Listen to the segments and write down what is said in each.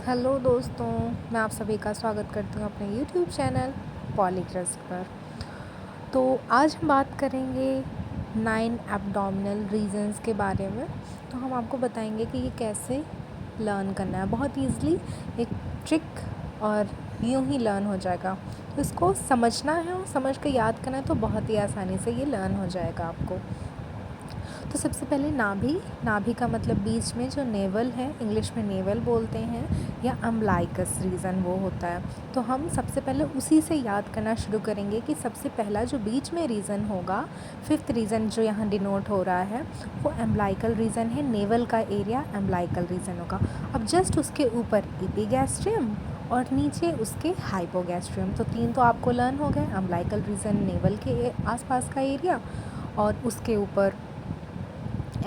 Hello दोस्तों, मैं आप सभी का स्वागत करती हूँ अपने यूट्यूब चैनल पॉलीग्रेस पर। तो आज हम बात करेंगे 9 एब्डोमिनल रीजंस के बारे में। तो हम आपको बताएंगे कि ये कैसे लर्न करना है। बहुत ईज़िली एक ट्रिक और यूँ ही लर्न हो जाएगा। तो इसको समझना है और समझ के याद करना है तो बहुत ही आसानी से ये लर्न हो जाएगा आपको। तो सबसे पहले नाभि का मतलब बीच में जो नेवल है, इंग्लिश में नेवल बोलते हैं, या अम्बलाइकस रीज़न वो होता है। तो हम सबसे पहले उसी से याद करना शुरू करेंगे कि सबसे पहला जो बीच में रीज़न होगा, 5th रीज़न जो यहाँ डिनोट हो रहा है, वो एम्बलाइकल रीज़न है। नेवल का एरिया एम्बलाइकल रीज़न होगा। अब जस्ट उसके ऊपर एपिगैस्ट्रियम और नीचे उसके हाइपोगैस्ट्रियम। तो 3 तो आपको लर्न हो गए। एम्बलाइकल रीज़न नेवल के आसपास का एरिया, और उसके ऊपर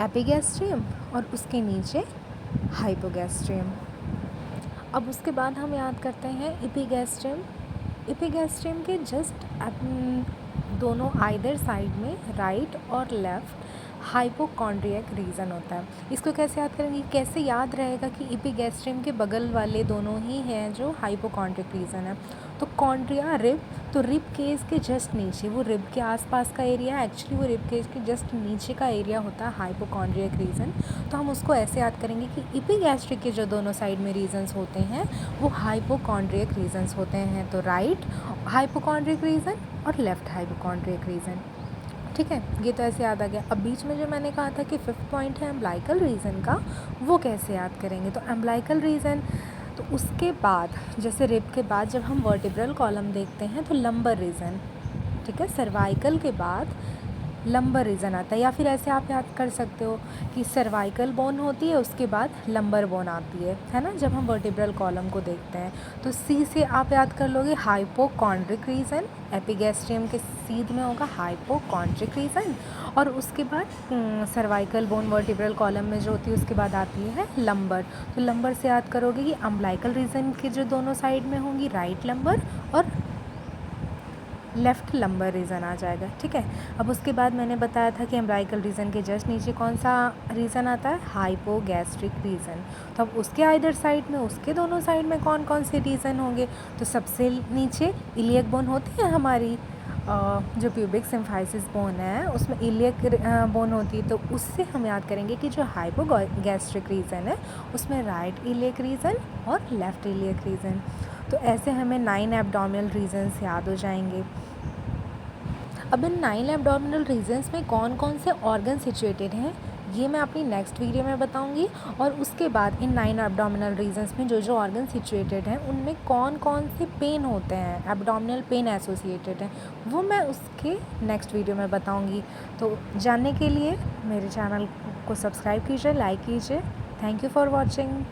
एपिगैस्ट्रियम, और उसके नीचे हाइपोगैस्ट्रियम। अब उसके बाद हम याद करते हैं एपिगैस्ट्रियम। एपिगैस्ट्रियम के जस्ट दोनों आइदर साइड में, राइट और लेफ़्ट, हाइपोकॉन्ड्रियक रीजन होता है। इसको कैसे याद करेंगे, कैसे याद रहेगा कि एपिगैस्ट्रियम के बगल वाले दोनों ही हैं जो हाइपोकॉन्ड्रियक रीजन है। तो कॉन्ड्रिया रिब, तो रिब केज के जस्ट नीचे, वो रिब के आसपास का एरिया, एक्चुअली वो रिब केज के जस्ट नीचे का एरिया होता है हाइपोकॉन्ड्रियक रीजन। तो हम उसको ऐसे याद करेंगे कि एपिगैस्ट्रिक के जो दोनों साइड में रीजन्स होते हैं वो हाइपोकॉन्ड्रियक रीजन्स होते हैं। तो राइट हाइपोकॉन्ड्रियक रीजन और लेफ़्ट हाइपोकॉन्ड्रियक रीजन। ठीक है, ये तो ऐसे याद आ गया। अब बीच में जो मैंने कहा था कि 5th पॉइंट है एम्बलाइकल रीजन का, वो कैसे याद करेंगे। तो एम्बलाइकल रीजन, तो उसके बाद जैसे रिब के बाद जब हम वर्टिब्रल कॉलम देखते हैं तो लंबर रीजन, ठीक है, सर्वाइकल के बाद लंबर रीजन आता है। या फिर ऐसे आप याद कर सकते हो कि सर्वाइकल बोन होती है, उसके बाद लंबर बोन आती है ना, जब हम वर्टिब्रल कॉलम को देखते हैं। तो सी से आप याद कर लोगे हाइपोकॉन्ड्रिक रीजन, एपिगैस्ट्रियम के सीध में होगा हाइपोकॉन्ड्रिक रीजन, और उसके बाद सर्वाइकल बोन वर्टिब्रल कॉलम में जो होती है उसके बाद आती है लंबर। तो लंबर से याद करोगे कि अम्बलाइकल रीजन के जो दोनों साइड में होंगी राइट लंबर और लेफ़्ट लंबर रीज़न आ जाएगा। ठीक है, अब उसके बाद मैंने बताया था कि एम्ब्लाइकल रीज़न के जस्ट नीचे कौन सा रीज़न आता है, हाइपोगैस्ट्रिक रीज़न। तो अब उसके आइदर साइड में, उसके दोनों साइड में कौन कौन से रीज़न होंगे। तो सबसे नीचे इलियक बोन होती है हमारी, जो प्यूबिक सिम्फाइसिस बोन है उसमें इलियक बोन होती है। तो उससे हम याद करेंगे कि जो हाइपोगैस्ट्रिक रीज़न है उसमें राइट इलियक रीज़न और लेफ़्ट इलियक रीज़न। तो ऐसे हमें 9 एब्डोमिनल रीजन्स याद हो जाएंगे। अब इन 9 एब्डोमिनल रीजन्स में कौन कौन से ऑर्गन सिचुएटेड हैं ये मैं अपनी नेक्स्ट वीडियो में बताऊंगी। और उसके बाद इन 9 एब्डोमिनल रीजन्स में जो जो ऑर्गन सिचुएटेड हैं उनमें कौन कौन से पेन होते हैं, एब्डोमिनल पेन एसोसिएटेड हैं, वो मैं उसके नेक्स्ट वीडियो में बताऊंगी। तो जानने के लिए मेरे चैनल को सब्सक्राइब कीजिए, लाइक कीजिए। Thank you for watching.